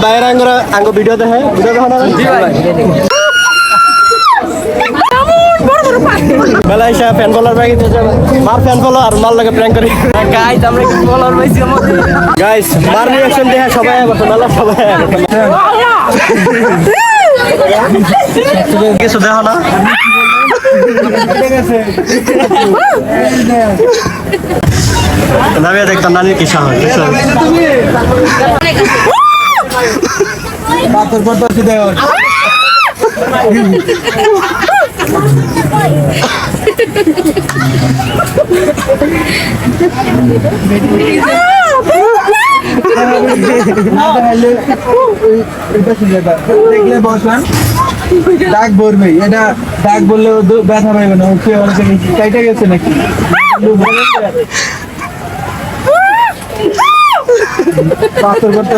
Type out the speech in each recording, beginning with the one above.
বাইরে আঙ্গো ভিডিও দেখে বেলাইসা ফ্যান বলার বাইক মার ফ্যান বলো আর মার লাগে প্র্যাঙ্ক করি গাইস আমরা কি বলার পাইছি আমাদের গাইস মার রিঅ্যাকশন দেখে সবাই মেলা সবাই কিছু দেখো না নামিয়ে দেখতাম নানির কি সাহস ডাক বলবে এটা ডাক বললে ব্যথা পাইবে না কাইটা গেছে নাকি পাথর করতে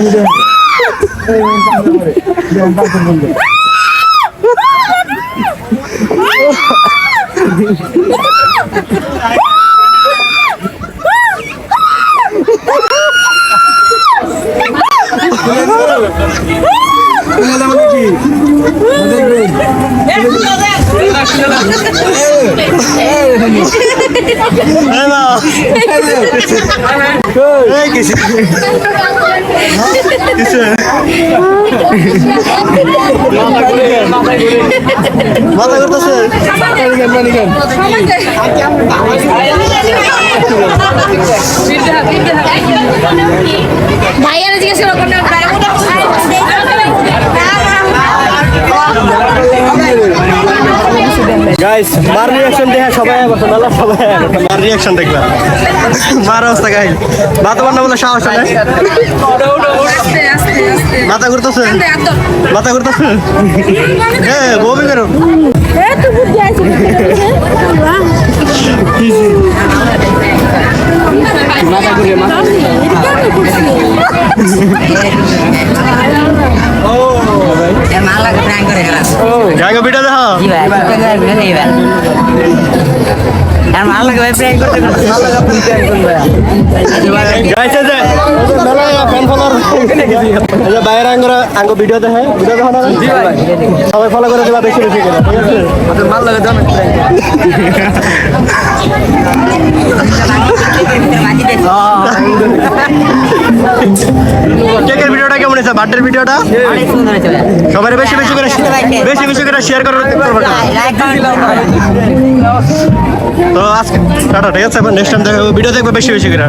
মাথা করতেছে ভাইয়ারা জিজ্ঞেস গাইস মার রিঅ্যাকশন দেখে সবাই মেলা সবাই মার রিঅ্যাকশন দেখলাম মার অবস্থা গাইস মাথা বান্না বলে সাহস হয় মাথা ঘুরতেছে মাথা ঘুরতেছে হ্যাঁ বমি করো মাথা ঘুরে জায়গা বিটা দেখো বাইরে আঙ্গো ভিডিও দেখে সবাই ফলো করে দেবা বেশি বেশি করে ঠিক আছে মাল লাগে কেকের ভিডিওটা কেমন হয়েছে বার্থডের ভিডিওটা সবাই বেশি বেশি করে শেয়ার করে তো আজকে টাটা ঠিক আছে নেক্সট টাইম দেখো ভিডিও দেখবে বেশি বেশি করে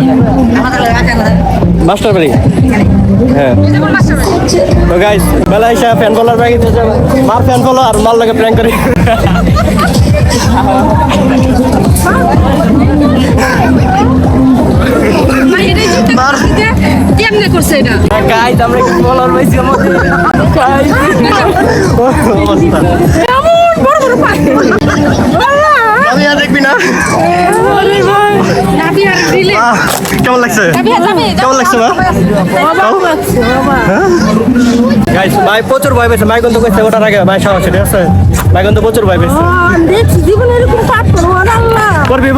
মাস্টার বাড়ি হ্যাঁ তো গাইস বেলাইসা ফ্যান বলার বাইক মার ফ্যান বলো আর মার লাগে প্র্যাঙ্ক করি কেমনে করছে এটা গাইস আমরা কি বলার পাইছি আমাদের অবস্থা কেমন বড় বড় পাখি আমি আর দেখবি না কেমন লাগছে কেমন লাগছে গাইস ভাই প্রচুর ভয় পেয়েছে মাই কিন্তু কইছে ওটার আগে ভাই সাহস ঠিক আছে ভাই কিন্তু প্রচুর ভয় পেয়েছে দেখছি জীবনে এরকম কাজ করবো আল্লাহ করবি